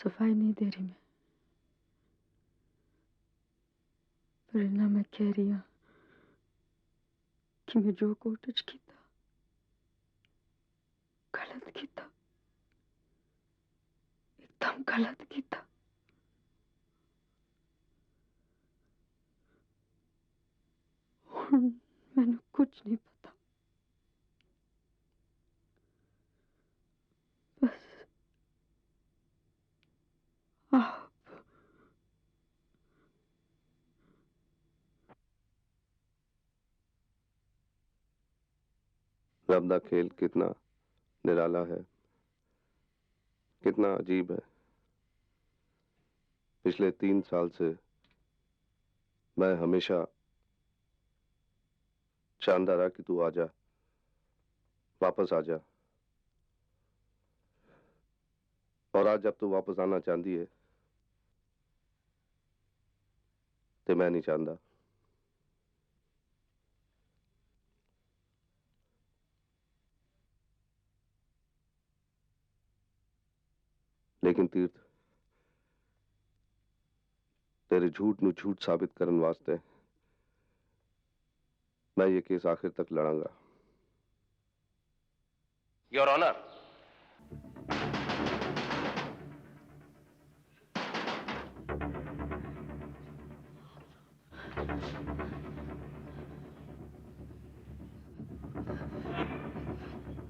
सफाई नहीं दे रही मैं, पर इन्ना मैं कह रही हूं कि मैं जो कोशिश की था गलत की था, एकदम गलत की था। मैंने कुछ नहीं पता, बस आप रब दा खेल कितना निराला है, कितना अजीब है। पिछले 3 साल से मैं हमेशा चाहता रहा कि तू आ जा, वापस आ जा। और आज जब तू वापस आना चाहती है तो मैं नहीं चाहता। लेकिन तीर्थ, तेरे झूठ नु झूठ साबित करने वास्ते मैं ये केस आखिर तक लड़ांगा। Your honour.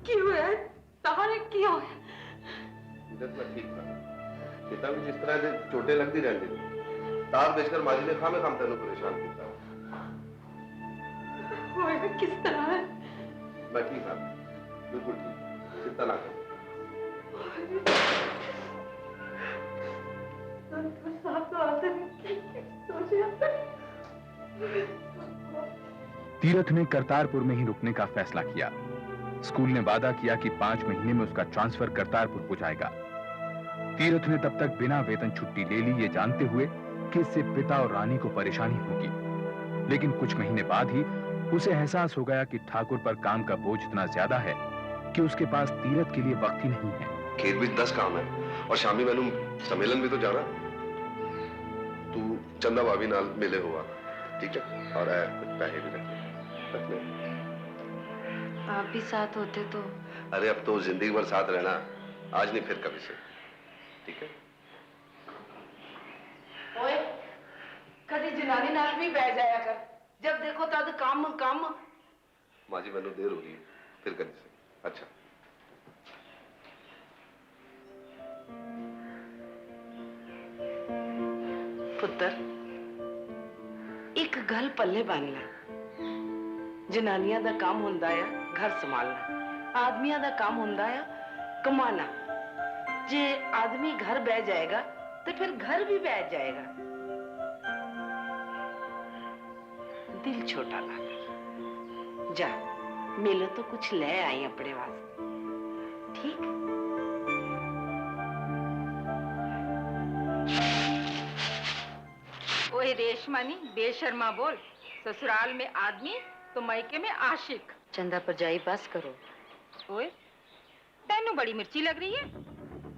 क्यों है तारे, क्यों है? मैं ठीक था, पिता भी जिस तरह से चोटें लगती रहती थी, तार बेचकर माजी ने खामे खाम तेनों परेशान किया। किस तरह है? मैं ठीक था, बिल्कुल ठीक, चिंता ना कर। तीरथ ने करतारपुर में ही रुकने का फैसला किया। स्कूल ने वादा किया कि 5 महीने में उसका ट्रांसफर करतारपुर हो जाएगा। तीरथ ने तब तक बिना वेतन छुट्टी ले ली, ये जानते हुए कि इससे पिता और रानी को परेशानी होगी। लेकिन कुछ महीने बाद ही उसे एहसास हो गया कि ठाकुर पर काम का बोझ इतना ज्यादा है कि उसके पास तीरथ के लिए वक्त ही नहीं है। खेत भी 10 काम है और शामी मैनू सम्मेलन भी तो जाना। तू चंदा भाभी नाल मिले हुआ, ठीक है? और कुछ पैसे भी रख ले। आप भी साथ होते तो। अरे अब तो जिंदगी भर साथ रहना, आज नहीं फिर कभी से, ठीक है? ओए, कभी जनानी नाल भी बह जाया कर, जब देखो तद काम काम। माँ जी मैनू देर हो रही है, फिर कभी से। अच्छा पुत्र, एक गल पल्ले बन ला। जनानियां दा काम हुंदा है घर संभालना, आदमियां दा काम हुंदा है कमाना। जे आदमी घर बह जाएगा तो फिर घर भी बैठ जाएगा। दिल छोटा ना कर, जा मेले तो कुछ ले आई अपने वास्ते, ठीक? ओए रेशमानी, बेशर्मा बोल। ससुराल में आदमी तो मायके में आशिक। चंदा परजाई बस करो। ओए तेनू बड़ी मिर्ची लग रही है।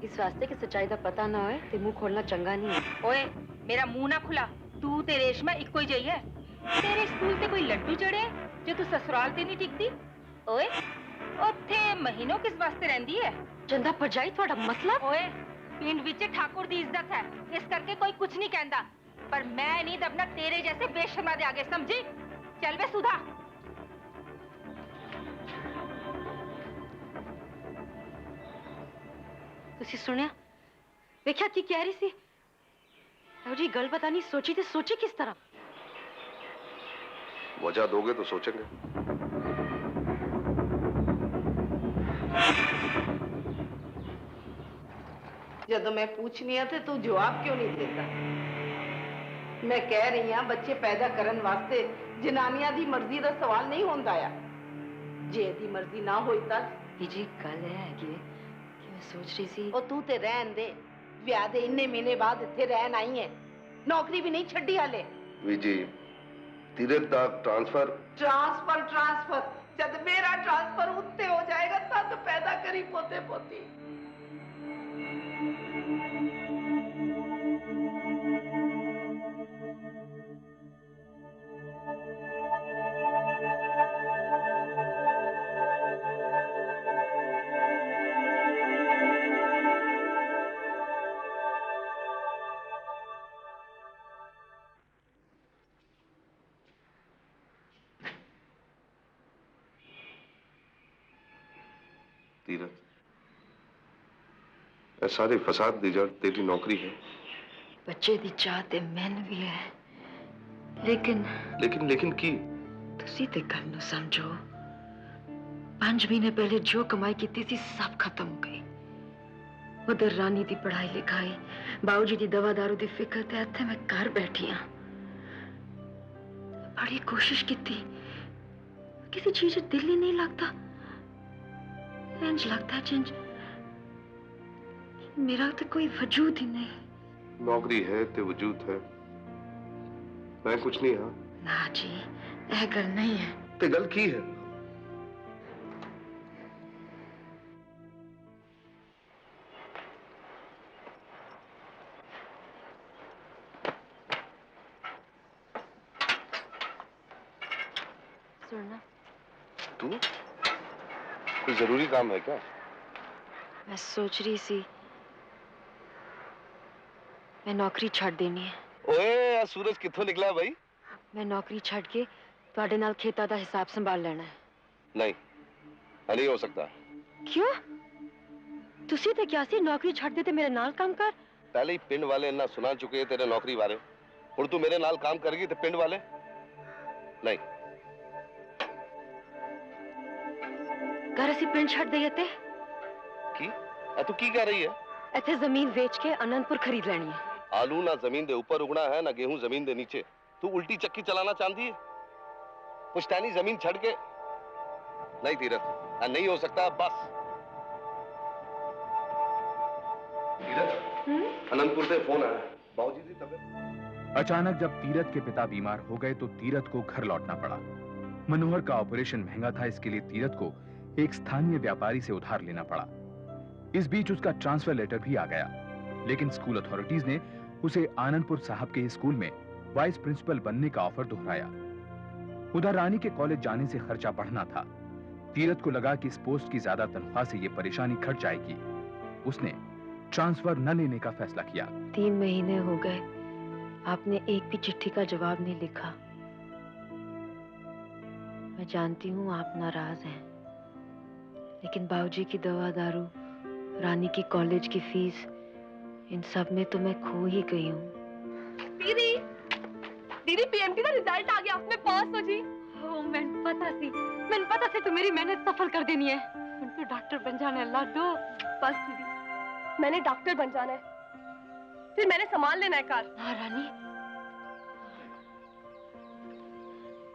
इस वास्ते कि सच्चाई का पता ना होए ते मुंह खोलना चंगा नहीं है। ओए मेरा मुंह ना खुला, तू ते रेशमा इको ही जई है। तेरे स्कूल ते कोई लड्डू चढ़े जो तू ससुराल ते नहीं टिकती। ओए ओथे महीनों किस वास्ते रहंदी है? चंदा परजाई थोड़ा मतलब? ओए पिंड विच ठाकुर दी इज्जत है, इस करके कोई कुछ नहीं कहता, पर मैं नहीं दबना तेरे जैसे बेशर्मा दे आगे, समझी? चल बे सुधा। तुसी सुनिया? देखिया की कह रही सी? और जी गल पता नहीं सोची ते सोची किस तरह? वजह दोगे तो सोचेंगे। जदों मैं पूछनी है तो तू जवाब क्यों नहीं देता? मैं कह रही हां बच्चे पैदा करन वास्ते जनानियां दी मर्जी दा सवाल नहीं होंदा आ। जे दी मर्जी ना होई तां जी गल है कि मैं सोच रही सी ओ तू ते रहन दे, ब्याह दे इन्ने महीने बाद इत्थे रहन आई है, नौकरी भी नहीं छड्डी हाले। जी तीरथ दा ट्रांसफर ट्रांसफर जब मेरा ट्रांसफर उत्ते हो जाएगा तब पैदा करी पोते पोती। सारे फसाद दी जा तेरी नौकरी है। बच्चे दी चाह ते मैन भी है, लेकिन लेकिन की तुसी ते गल नूं समझो। 5 महीने पहले जो कमाई की थी सब खत्म हो गई। उधर रानी दी पढ़ाई लिखाई, बाबूजी दी दवा दारू दी फिक्र ते इत्थे मैं घर बैठी हां। बड़ी कोशिश की थी, किसी चीज से दिल ही नहीं लगता। इंज लगता है जिंज मेरा तो कोई वजूद ही नहीं। नौकरी है ते वजूद है, मैं कुछ नहीं हाँ। ना जी, यह गल नहीं है। ते गल की है? सुनना, तू कोई जरूरी काम है क्या? मैं सोच रही सी मैं नौकरी छड़ देनी है। ओए आज सूरज कित्थों निकला भाई? मैं नौकरी छड़ के ਤੁਹਾਡੇ ਨਾਲ ਖੇਤਾਂ ਦਾ ਹਿਸਾਬ ਸੰਭਾਲ ਲੈਣਾ ਹੈ। नहीं, नहीं हो सकता। क्यों? ਤੁਸੀਂ ਤੇ ਕਿਹਾ ਸੀ ਨੌਕਰੀ ਛੱਡ ਦੇ ਤੇ ਮੇਰੇ ਨਾਲ ਕੰਮ ਕਰ। पहले ही पिंड वाले ना सुना चुके तेरे नौकरी बारे। हुण तू मेरे नाल काम करेगी ते पिंड वाले नहीं। घर ਅਸੀਂ ਪਿੰਡ ਛੱਡ ਦਈਏ ਤੇ की तू की कह रही है? ਇੱਥੇ ਜ਼ਮੀਨ ਵੇਚ ਕੇ ਅਨੰਦਪੁਰ ਖਰੀਦ ਲੈਣੀ ਹੈ। आलू ना जमीन दे ऊपर उगना है ना गेहूं जमीन दे नीचे। तू उल्टी चक्की चलाना चाहती है? पुश्तैनी जमीन छड़ के नहीं तीरथ, नहीं हो सकता बस। तीरथ, अनंतपुर से फोन आया, बाबूजी की तबीयत। अचानक जब तीरथ के पिता बीमार हो गए तो तीरथ को घर लौटना पड़ा। मनोहर का ऑपरेशन महंगा था, इसके लिए तीरथ को एक स्थानीय व्यापारी से उधार लेना पड़ा। इस बीच उसका ट्रांसफर लेटर भी आ गया, लेकिन स्कूल अथॉरिटीज ने उसे आनंदपुर साहब के स्कूल में वाइस प्रिंसिपल बनने का ऑफर दोहराया। उधर रानी के कॉलेज जाने से खर्चा बढ़ना था। तीरथ को लगा कि इस पोस्ट की ज्यादा तनख्वाह से ये परेशानी घट जाएगी। उसने ट्रांसफर न लेने का फैसला किया। 3 महीने हो गए, आपने एक भी चिट्ठी का जवाब नहीं लिखा। मैं जानती हूँ आप नाराज हैं, लेकिन बाबूजी की दवा दारू, रानी की कॉलेज की फीस, इन सब में तो मैं खो ही गई हूँ। दीदी, दीदी पीएमटी का रिजल्ट आ गया, मैं पास हो जी। ओ, मैंने पता से तो मेरी मेहनत सफल कर देनी है। मैं तो डॉक्टर बन जाना है लाडो। बस दीदी, मैंने डॉक्टर बन जाना है, फिर मैंने संभाल लेना है कार। हाँ रानी,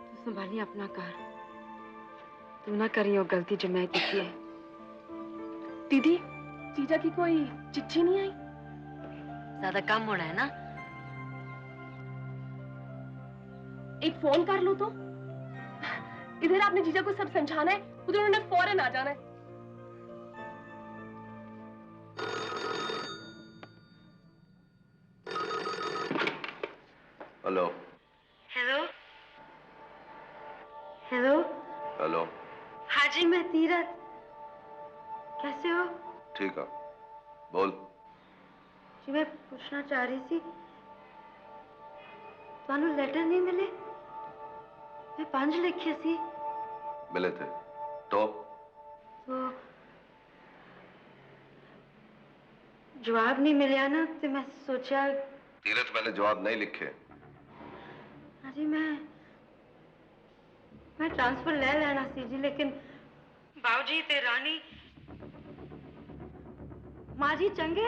तू संभाली अपना कार। तू ना करी वो गलती जो मैं की है। दीदी, जीजा की कोई चिट्ठी नहीं आई? ज्यादा कम होना है ना? एक फोन कर लो तो। इधर आपने जीजा को सब समझाना है, उधर उन्होंने फौरन आ जाना है। Hello hello hello. हेलो। हाँ जी, मैं तीरथ। कैसे हो? ठीक है, बोल। जी मैं पूछना चाह रही थी, ਤੁਹਾਨੂੰ लेटर नहीं मिले? मैं 5 लिखे सी। मिले थे तो जवाब नहीं मिला ना, तो मैं सोचा। तीरथ, मैंने जवाब नहीं लिखे। हाँ जी, मैं ट्रांसफर ले लेना सी जी, लेकिन बाबूजी ते रानी माँ जी चंगे।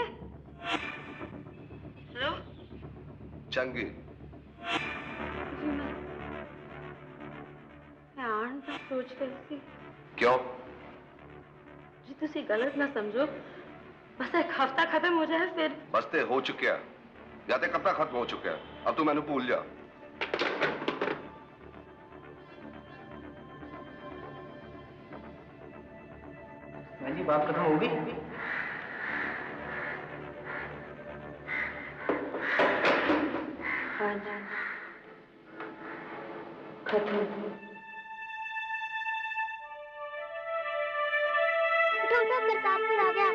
हेलो चंगी। जी, मैं आन का सोच रही थी। क्यों? जी तुसी गलत ना समझो, बस एक हफ्ता खत्म हो जाए फिर। बस ते हो चुका या ते कब तक खत्म हो चुका है? अब तू मैंने भूल जा। जी बात खत्म हो गई? हाँ जी, खत्म। उठो प्रतापपुर आ गया।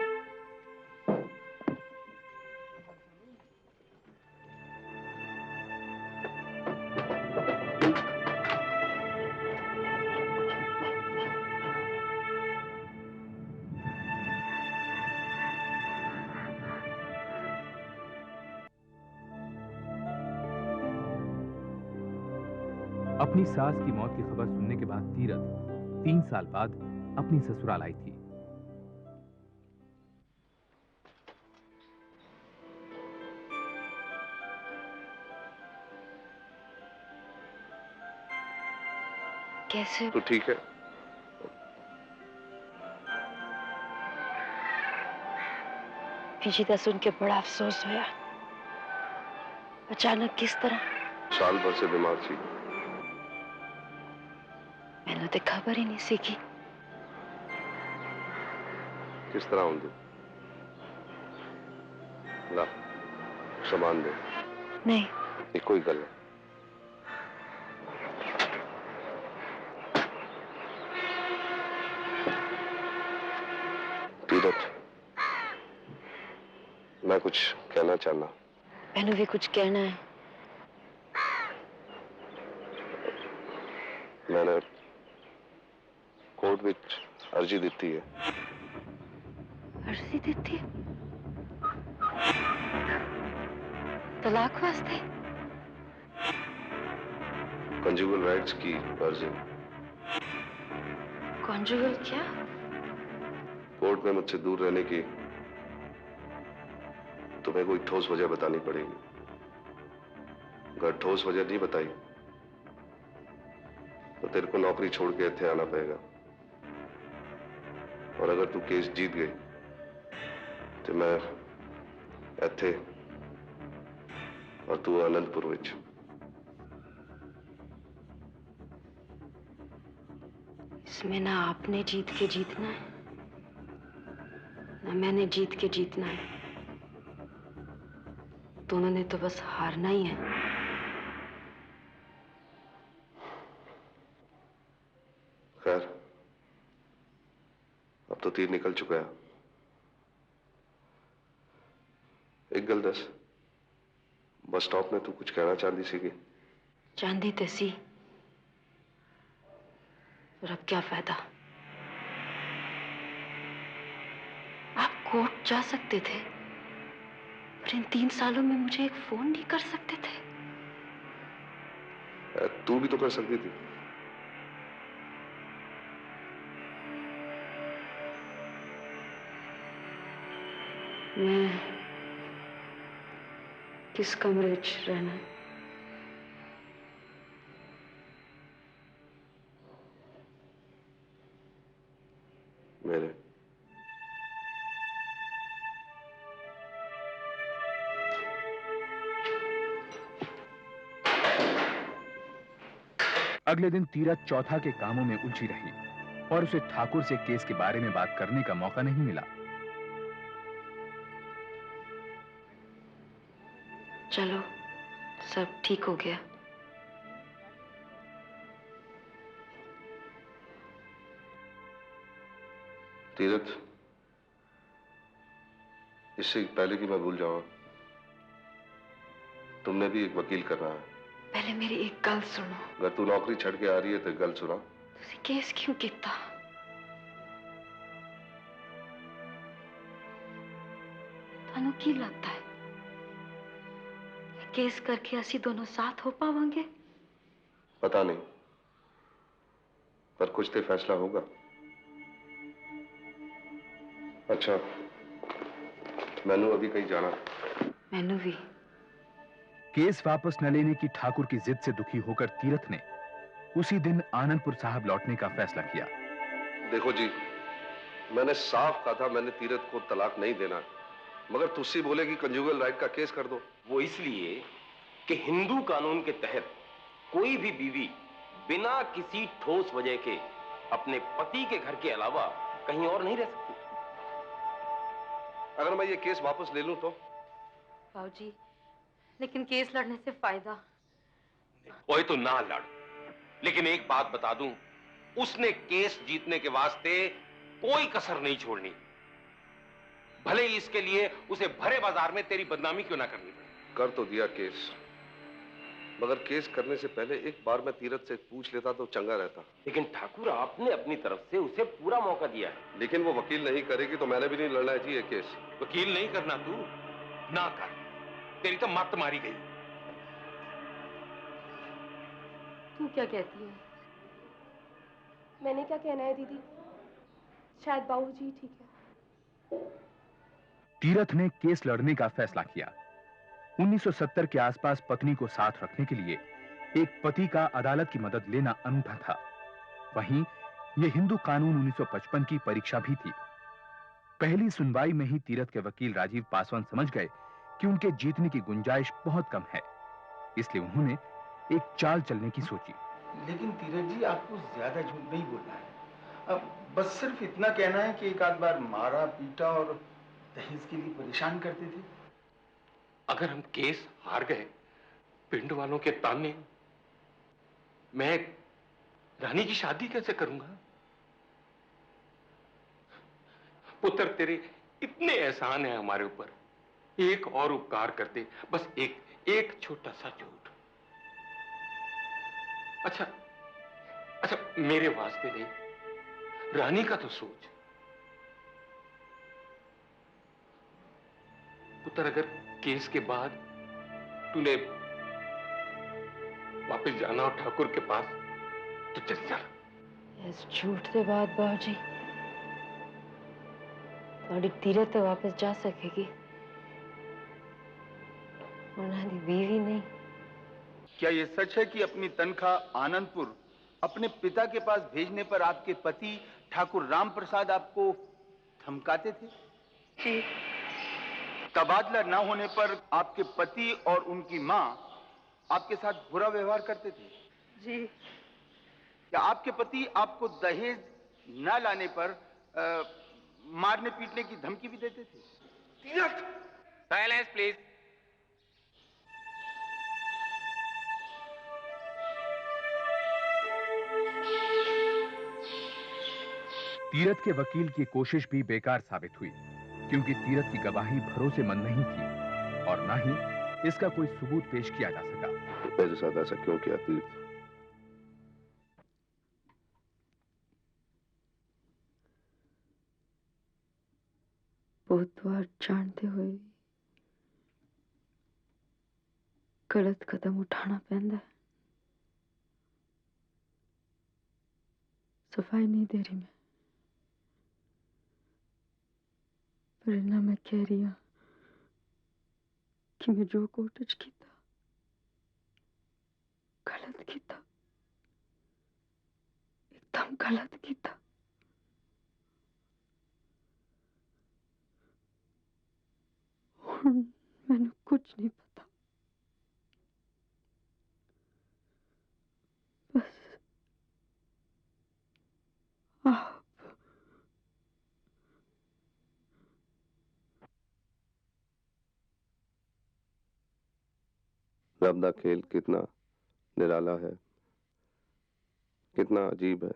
अपनी सास की मौत की खबर सुनने के बाद तीरथ 3 साल बाद अपनी ससुराल आई थी। कैसे? तो ठीक है। विजिता सुन के बड़ा अफसोस हुआ। अचानक किस तरह? साल भर से बीमार थी। मैंने तो खबर ही नहीं सीखी। किस तरह होंगे? ला सामान दे। नहीं। ये कोई गल है। तीरथ, मैं कुछ कहना चाहना। मैंने भी कुछ कहना है। मैंने कोर्ट में अर्जी दी है। अर्जी दी? तलाक वास्ते? कंजुगल राइट्स की अर्जी। कॉन्जुगल क्या? कोर्ट में मुझसे दूर रहने की तुम्हें कोई ठोस वजह बतानी पड़ेगी। अगर ठोस वजह नहीं बताई तो तेरे को नौकरी छोड़ के इत्थे आना पड़ेगा। और अगर तू केस जीत गई तो मैं इत्थे और तू आनंदपुर विच। इसमें ना आपने जीत के जीतना है, ना मैंने जीत के जीतना है। दोनों ने तो बस हारना ही है। खैर, अब तो तीर निकल चुका है। एक गल दस, बस स्टॉप में तू कुछ कहना चाहती सी कि? चांदी तसी, पर अब क्या फायदा? आप कोर्ट जा सकते थे, पर इन 3 सालों में मुझे एक फोन नहीं कर सकते थे। तू भी तो कर सकती थी। मैं किस कमरे च रहना है? मेरे। अगले दिन तीरथ चौथा के कामों में उलझी रही और उसे ठाकुर से केस के बारे में बात करने का मौका नहीं मिला। चलो, सब ठीक हो गया। तीरथ, इससे पहले कि मैं भूल जाऊं, तुमने भी एक वकील करना है। पहले मेरी एक गल सुनो। अगर तू नौकरी छड़ के आ रही है तो गल सुना। तुसी केस क्यों किया? थानू की लगता है केस करके असी दोनों साथ हो पावांगे? पता नहीं, पर कुछ तो फैसला होगा। अच्छा, मैनू अभी कहीं जाना। मैनू भी। केस वापस न लेने की ठाकुर की जिद से दुखी होकर तीरथ ने उसी दिन आनंदपुर साहब लौटने का फैसला किया। देखो जी, मैंने साफ कहा था मैंने तीरथ को तलाक नहीं देना, मगर तुसी बोले कि कंजुगल राइट का केस कर दो। वो इसलिए कि हिंदू कानून के तहत कोई भी बीवी बिना किसी ठोस वजह के अपने पति के घर के अलावा कहीं और नहीं रह सकती। अगर मैं ये केस वापस ले लूं तो? बाबूजी, लेकिन केस लड़ने से फायदा। कोई तो ना लड़, लेकिन एक बात बता दूं, उसने केस जीतने के वास्ते कोई कसर नहीं छोड़नी, भले ही इसके लिए उसे भरे बाजार में तेरी बदनामी क्यों ना करनी पड़े। कर तो दिया केस, मगर केस करने से पहले एक बार मैं तीरथ से पूछ लेता तो चंगा रहता। लेकिन ठाकुर, आपने अपनी तरफ से उसे पूरा मौका दिया है। लेकिन वो वकील नहीं करेगी तो मैंने भी नहीं लड़ना है जी ये केस। वकील नहीं करना तू ना कर, तेरी तो मत मारी गई। तू क्या कहती है? मैंने क्या कहना है दीदी, शायद बाबूजी ठीक है। तीरथ ने केस लड़ने का फैसला किया। 1970 के आसपास पत्नी को साथ रखने के लिए एक पति का अदालत की मदद लेना अनूठा था। वहीं यह हिंदू कानून 1955 की परीक्षा भी थी। पहली सुनवाई में ही तीरथ के वकील राजीव पासवान समझ गए कि उनके जीतने की गुंजाइश बहुत कम है, इसलिए उन्होंने एक चाल चलने की सोची। लेकिन तीरथ जी, आपको ज्यादा झूठ नहीं बोलना है। अब बस सिर्फ इतना कहना है कि एक आध बार मारा पीटा और दहेज के लिए परेशान करते थे। अगर हम केस हार गए, पिंड वालों के ताने, मैं रानी की शादी कैसे करूंगा? पुत्र, तेरे इतने एहसान है हमारे ऊपर, एक और उपकार कर दे, बस एक छोटा सा झूठ। अच्छा, मेरे वास्ते नहीं, रानी का तो सोच। पुत्र, अगर केस के बाद तूने वापस जाना हो ठाकुर के पास तो चल जा। इस झूठ के बाद बाबूजी थोड़ी तीरथ तो वापस जा सकेगी, उन्होंने बीवी नहीं। क्या यह सच है कि अपनी तनख्वाह आनंदपुर अपने पिता के पास भेजने पर आपके पति ठाकुर राम प्रसाद आपको धमकाते थे? जी। तबादला न होने पर आपके पति और उनकी मां आपके साथ बुरा व्यवहार करते थे? जी। क्या आपके पति आपको दहेज न लाने पर मारने पीटने की धमकी भी देते थे? Silence please. तीरथ के वकील की कोशिश भी बेकार साबित हुई, क्योंकि तीरथ की गवाही भरोसेमंद नहीं थी और ना ही इसका कोई सबूत पेश किया जा सका। मेरे साथ ऐसा क्यों किया तीर्थ? बहुत बार जानते हुए भी गलत कदम उठाना पैंदा है। सफाई नहीं दे रही मैं, पर इन्ना मैं कह रही हूं कि मैं जो कोशिश किया गलत किया, एकदम गलत किया। मैंने कुछ नहीं पता, बस आप रब दा खेल कितना निराला है, कितना अजीब है।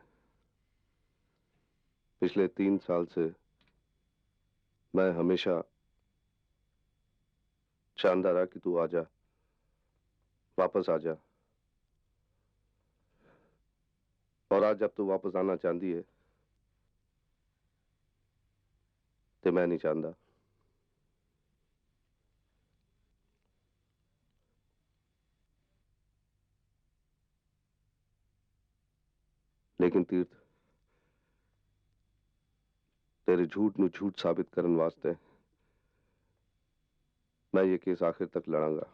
पिछले 3 साल से मैं हमेशा चाहता रहा कि तू आ जा, वापस आ जा, और आज जब तू वापस आना चाहती है तो मैं नहीं चाहता। लेकिन तीर्थ, तेरे झूठ नू झूठ साबित करने वास्ते मैं ये केस आखिर तक लड़ांगा।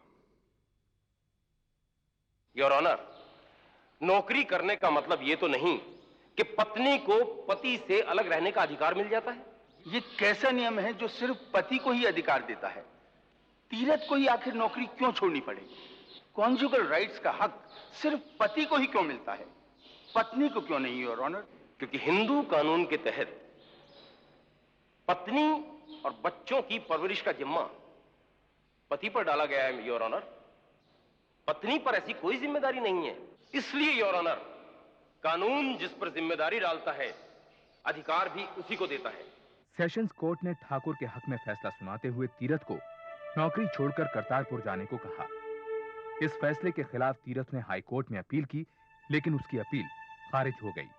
योर ऑनर, नौकरी करने का मतलब ये तो नहीं कि पत्नी को पति से अलग रहने का अधिकार मिल जाता है। ये कैसा नियम है जो सिर्फ पति को ही अधिकार देता है? तीरथ को ही आखिर नौकरी क्यों छोड़नी पड़ेगी? कॉन्जुगल राइट्स का हक सिर्फ पति को ही क्यों मिलता है, पत्नी को क्यों नहीं, योर ऑनर? क्योंकि हिंदू कानून के तहत पत्नी और बच्चों की परवरिश का जिम्मा पति पर डाला गया है, योर ऑनर। पत्नी पर ऐसी कोई जिम्मेदारी नहीं है। इसलिए योर ऑनर, कानून जिस पर जिम्मेदारी डालता है, अधिकार भी उसी को देता है। सेशंस कोर्ट ने ठाकुर के हक में फैसला सुनाते हुए तीरथ को नौकरी छोड़कर करतारपुर जाने को कहा। इस फैसले के खिलाफ तीरथ ने हाई कोर्ट में अपील की, लेकिन उसकी अपील खारिज हो गई।